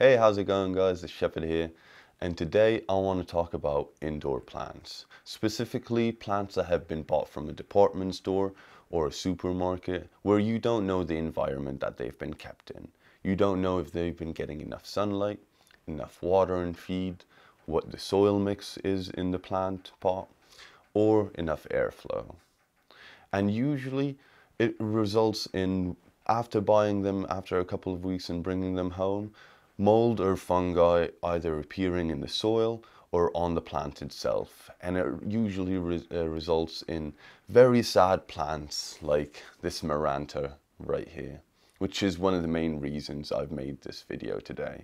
Hey, how's it going, guys? It's Shepherd here, and today I want to talk about indoor plants, specifically plants that have been bought from a department store or a supermarket where you don't know the environment that they've been kept in. You don't know if they've been getting enough sunlight, enough water and feed, what the soil mix is in the plant pot, or enough airflow. And usually it results in, after buying them after a couple of weeks and bringing them home, mold or fungi either appearing in the soil or on the plant itself. And it usually results in very sad plants like this Maranta right here, which is one of the main reasons I've made this video today.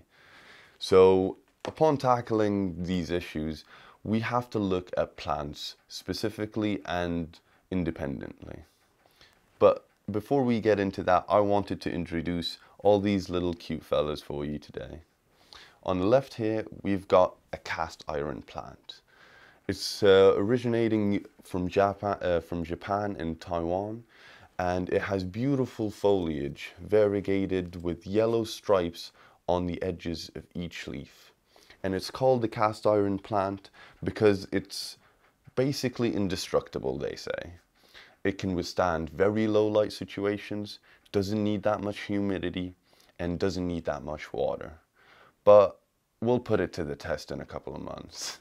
So upon tackling these issues, we have to look at plants specifically and independently. But before we get into that, I wanted to introduce all these little cute fellas for you today. On the left here, we've got a cast iron plant. It's originating from Japan and Taiwan, and it has beautiful foliage, variegated with yellow stripes on the edges of each leaf. And it's called the cast iron plant because it's basically indestructible, they say. It can withstand very low light situations, doesn't need that much humidity, and doesn't need that much water. But we'll put it to the test in a couple of months.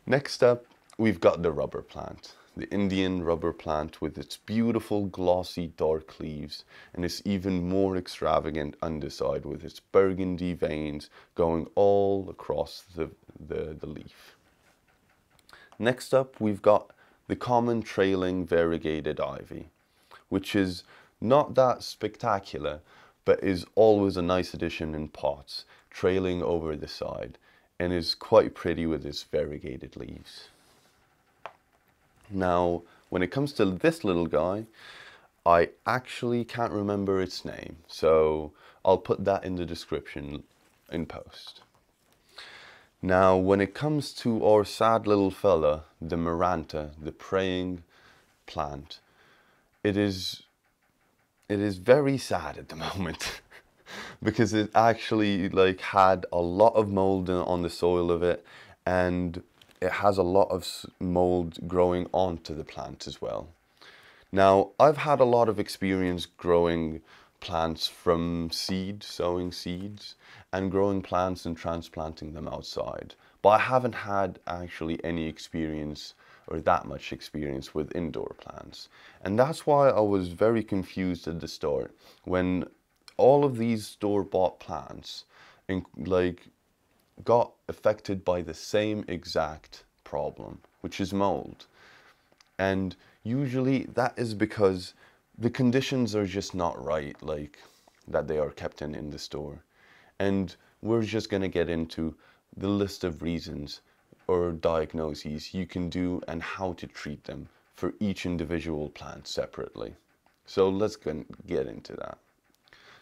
Next up, we've got the rubber plant. The Indian rubber plant with its beautiful glossy dark leaves and its even more extravagant underside with its burgundy veins going all across the leaf. Next up, we've got the common trailing variegated ivy, which is not that spectacular, but is always a nice addition in pots, trailing over the side, and is quite pretty with its variegated leaves. Now, when it comes to this little guy, I actually can't remember its name, so I'll put that in the description in post. Now, when it comes to our sad little fella, the Maranta, the praying plant, it is very sad at the moment because it actually had a lot of mold on the soil of it, and it has a lot of mold growing onto the plant as well. Now, I've had a lot of experience growing plants from seed, sowing seeds, and growing plants and transplanting them outside. But I haven't had actually any experience or that much experience with indoor plants. And that's why I was very confused at the start when all of these store-bought plants got affected by the same exact problem, which is mold. And usually that is because the conditions are just not right, that they are kept in the store. And we're just going to get into the list of reasons or diagnoses you can do and how to treat them for each individual plant separately. So let's get into that.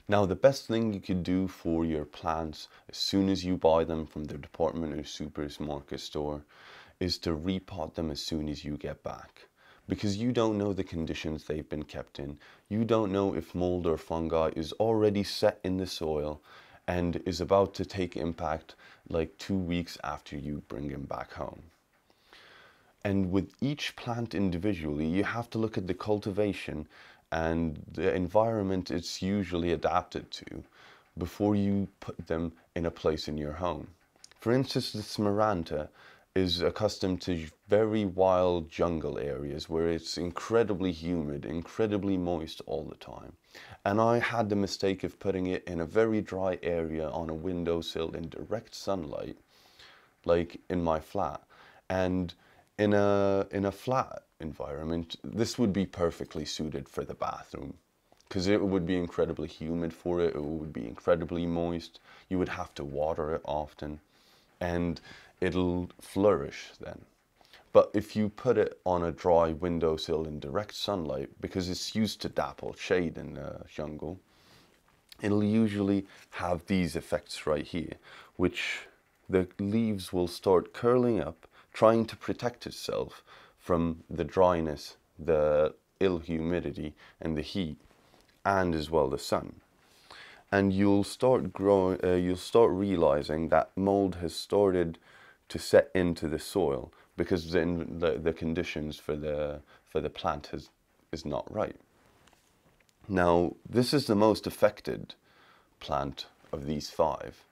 Now, the best thing you could do for your plants as soon as you buy them from the department or supermarket store is to repot them as soon as you get back. Because you don't know the conditions they've been kept in. You don't know if mold or fungi is already set in the soil and is about to take impact 2 weeks after you bring them back home. And with each plant individually, you have to look at the cultivation and the environment it's usually adapted to before you put them in a place in your home. For instance, this Maranta is accustomed to very wild jungle areas where it's incredibly humid, incredibly moist all the time. And I had the mistake of putting it in a very dry area on a windowsill in direct sunlight, like in my flat. And in a flat environment, this would be perfectly suited for the bathroom because it would be incredibly humid for it, it would be incredibly moist, you would have to water it often, and it'll flourish then. But if you put it on a dry windowsill in direct sunlight, because it's used to dapple shade in the jungle, it'll usually have these effects right here, which the leaves will start curling up, trying to protect itself from the dryness, the ill humidity, and the heat, and as well the sun. and you'll start realizing that mold has started to set into the soil because then the conditions for the plant is not right. Now, this is the most affected plant of these 5.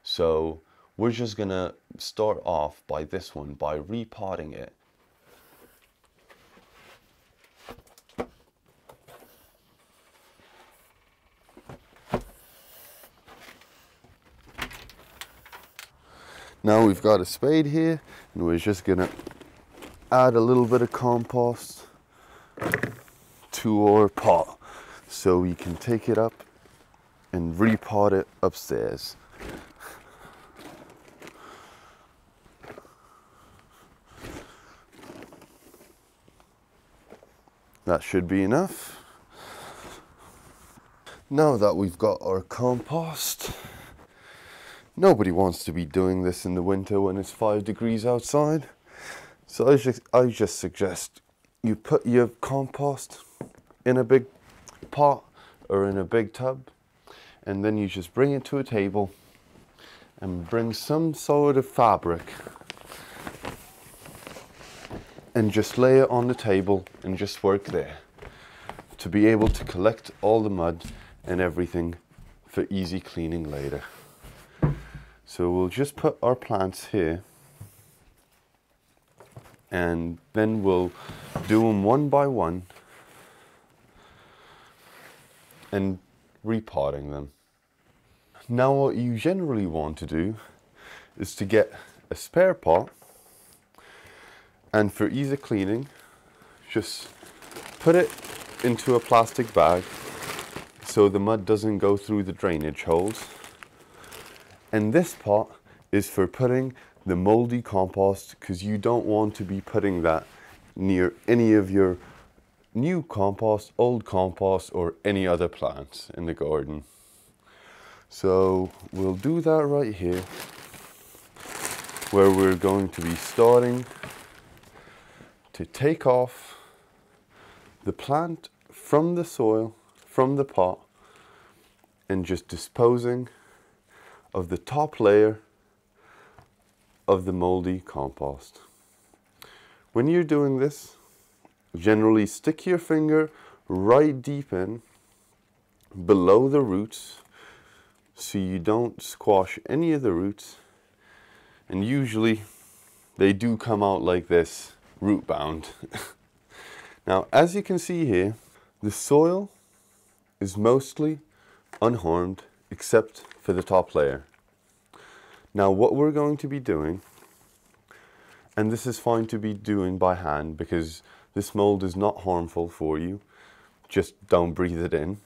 So we're just gonna start off by this one, by repotting it. Now we've got a spade here, and we're just gonna add a little bit of compost to our pot so we can take it up and repot it upstairs. That should be enough. Now that we've got our compost, nobody wants to be doing this in the winter when it's 5 degrees outside. So I just suggest you put your compost in a big pot or in a big tub, and then you just bring it to a table and bring some sort of fabric and just lay it on the table and just work there to be able to collect all the mud and everything for easy cleaning later. So we'll just put our plants here, and then we'll do them one by one and repotting them. Now what you generally want to do is to get a spare pot, and for ease of cleaning, just put it into a plastic bag so the mud doesn't go through the drainage holes. And this pot is for putting the moldy compost, because you don't want to be putting that near any of your new compost, old compost, or any other plants in the garden. So we'll do that right here, where we're going to be starting to take off the plant from the soil, from the pot, and just disposing of the top layer of the moldy compost. When you're doing this, generally stick your finger right deep in below the roots so you don't squash any of the roots, and usually they do come out like this, root bound. Now, as you can see here, the soil is mostly unharmed except for the top layer. Now what we're going to be doing, and this is fine to be doing by hand because this mold is not harmful for you, just don't breathe it in.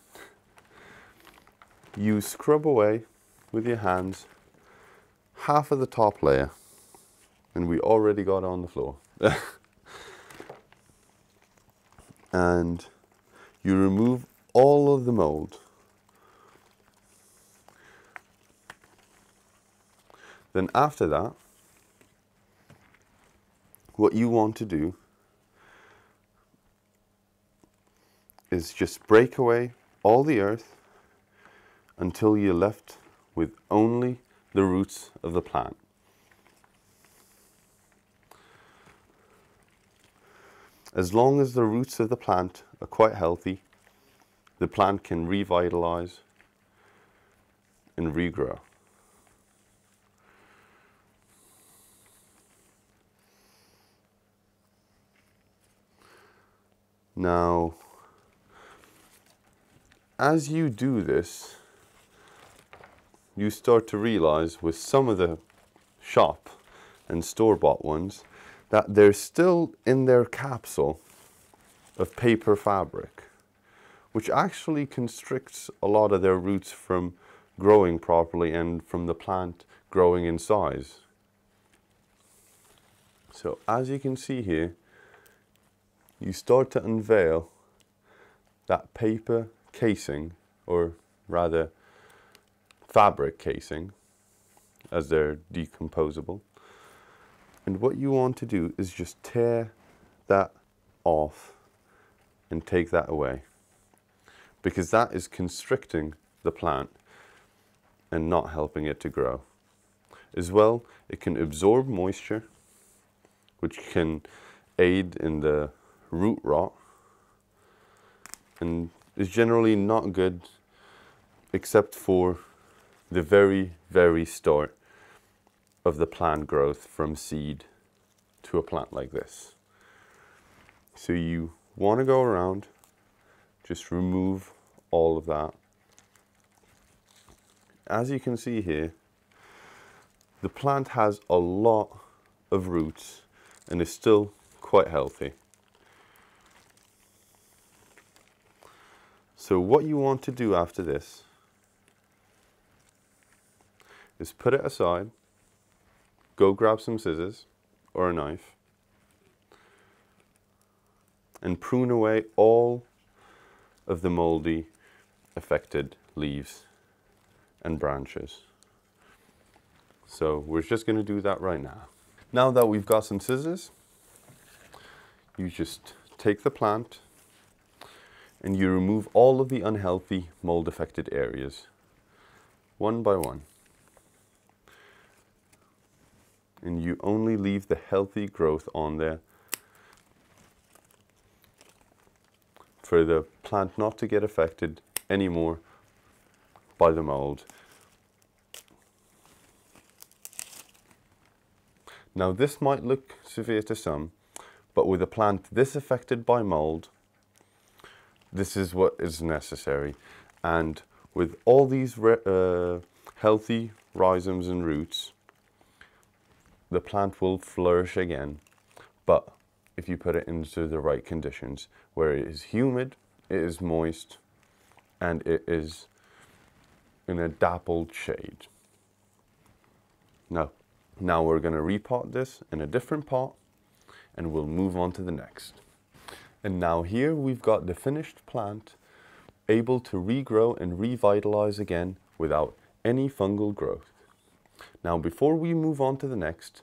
You scrub away with your hands half of the top layer, and we already got on the floor. And you remove all of the mold. Then after that, what you want to do is just break away all the earth until you're left with only the roots of the plant. As long as the roots of the plant are quite healthy, the plant can revitalize and regrow. Now, as you do this, you start to realize with some of the shop and store-bought ones that they're still in their capsule of paper fabric, which actually constricts a lot of their roots from growing properly and from the plant growing in size. So as you can see here, you start to unveil that paper casing, or rather fabric casing, as they're decomposable. And what you want to do is just tear that off and take that away, because that is constricting the plant and not helping it to grow. As well, it can absorb moisture, which can aid in the root rot, and is generally not good except for the very, very start of the plant growth from seed to a plant like this. So you want to go around, just remove all of that. As you can see here, the plant has a lot of roots and is still quite healthy. So what you want to do after this is put it aside, go grab some scissors or a knife, and prune away all of the moldy affected leaves and branches. So we're just going to do that right now. Now that we've got some scissors, you just take the plant and you remove all of the unhealthy mold affected areas, one by one. And you only leave the healthy growth on there for the plant not to get affected anymore by the mold. Now this might look severe to some, but with a plant this affected by mold, this is what is necessary. And with all these healthy rhizomes and roots, the plant will flourish again, but if you put it into the right conditions, where it is humid, it is moist, and it is in a dappled shade. Now we're going to repot this in a different pot, and we'll move on to the next. And now here we've got the finished plant, able to regrow and revitalize again without any fungal growth. Now before we move on to the next,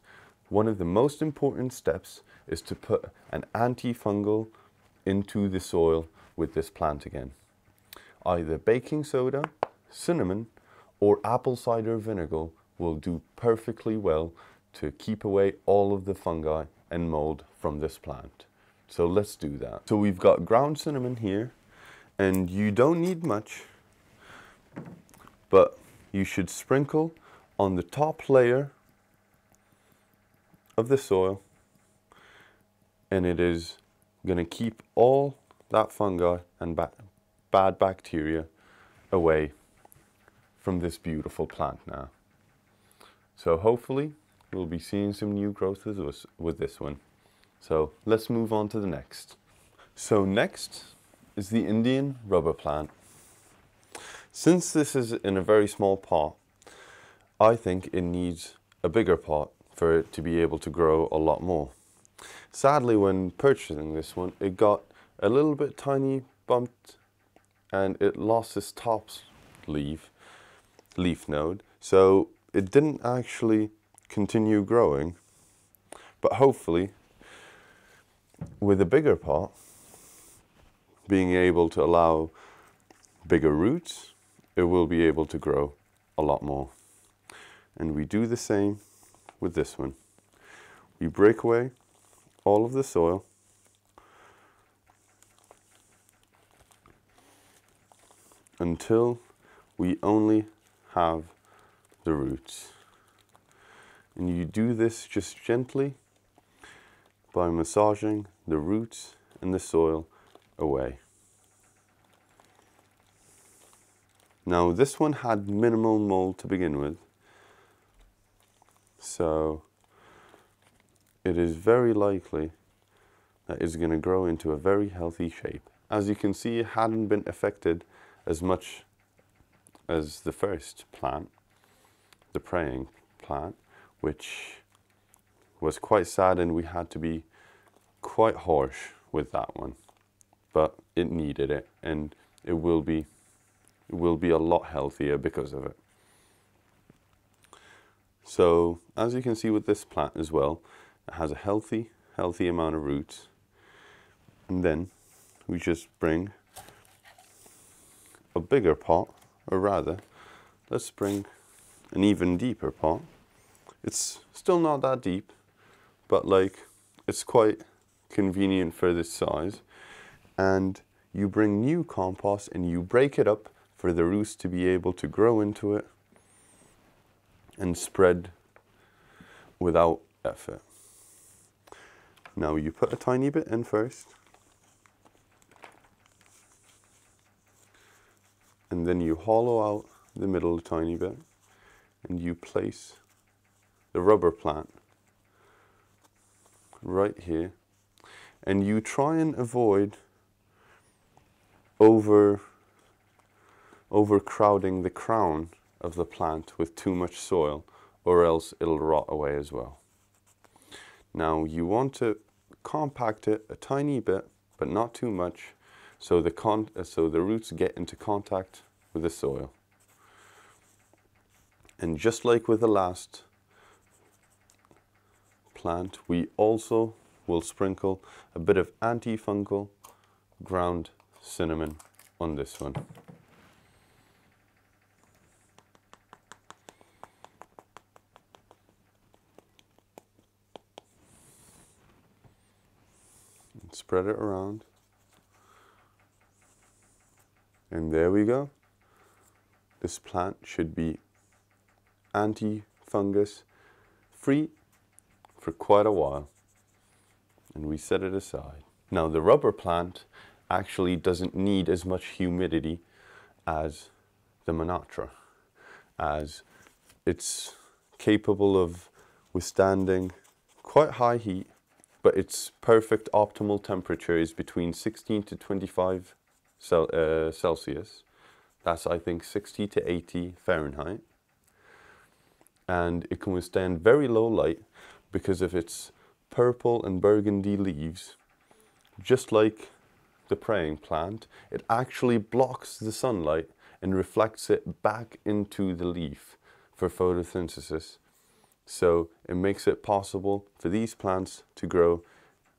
one of the most important steps is to put an antifungal into the soil with this plant again. Either baking soda, cinnamon, or apple cider vinegar will do perfectly well to keep away all of the fungi and mold from this plant. So let's do that. So we've got ground cinnamon here, and you don't need much, but you should sprinkle on the top layer of the soil, and it is going to keep all that fungi and bad bacteria away from this beautiful plant now. So hopefully we'll be seeing some new growth with this one. So let's move on to the next. So next is the Indian rubber plant. Since this is in a very small pot, I think it needs a bigger pot for it to be able to grow a lot more. Sadly, when purchasing this one, it got a little bit tiny bumped and it lost its top leaf node. So it didn't actually continue growing, but hopefully with a bigger pot, being able to allow bigger roots, it will be able to grow a lot more. And we do the same with this one. We break away all of the soil, until we only have the roots. And you do this just gently by massaging the roots and the soil away. Now this one had minimal mold to begin with, so it is very likely that it's going to grow into a very healthy shape. As you can see, it hadn't been affected as much as the first plant, the praying plant, which was quite sad, and we had to be quite harsh with that one. But it needed it, and it will be a lot healthier because of it. So as you can see with this plant as well, it has a healthy amount of roots. And then we just bring a bigger pot, or rather, let's bring an even deeper pot. It's still not that deep, but like it's quite convenient for this size. And you bring new compost and you break it up for the roots to be able to grow into it and spread without effort. Now you put a tiny bit in first, and then you hollow out the middle a tiny bit, and you place the rubber plant right here, and you try and avoid overcrowding the crown of the plant with too much soil, or else it'll rot away as well. Now you want to compact it a tiny bit, but not too much, so the roots get into contact with the soil. And just like with the last plant, we also will sprinkle a bit of antifungal ground cinnamon on this one. And spread it around. And there we go. This plant should be anti-fungus free for quite a while. And we set it aside. Now the rubber plant actually doesn't need as much humidity as the Monatra, as it's capable of withstanding quite high heat, but its perfect optimal temperature is between 16 to 25 Celsius. That's, I think, 60 to 80 Fahrenheit. And it can withstand very low light because of its purple and burgundy leaves. Just like the praying plant, it actually blocks the sunlight and reflects it back into the leaf for photosynthesis. So it makes it possible for these plants to grow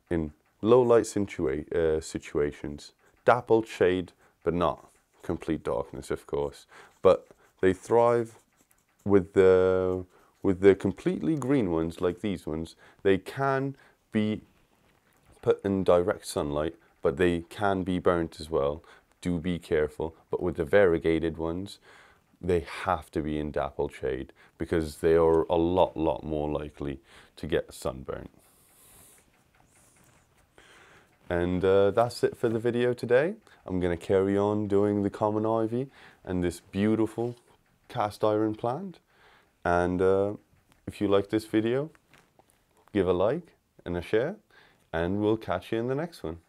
in low light situations, dappled shade, but not complete darkness, of course. But they thrive with the completely green ones, like these ones. They can be put in direct sunlight, but they can be burnt as well. Do be careful. But with the variegated ones, they have to be in dappled shade because they are a lot more likely to get sunburnt. And that's it for the video today. I'm going to carry on doing the common ivy and this beautiful cast iron plant. And if you like this video, give a like and a share, and we'll catch you in the next one.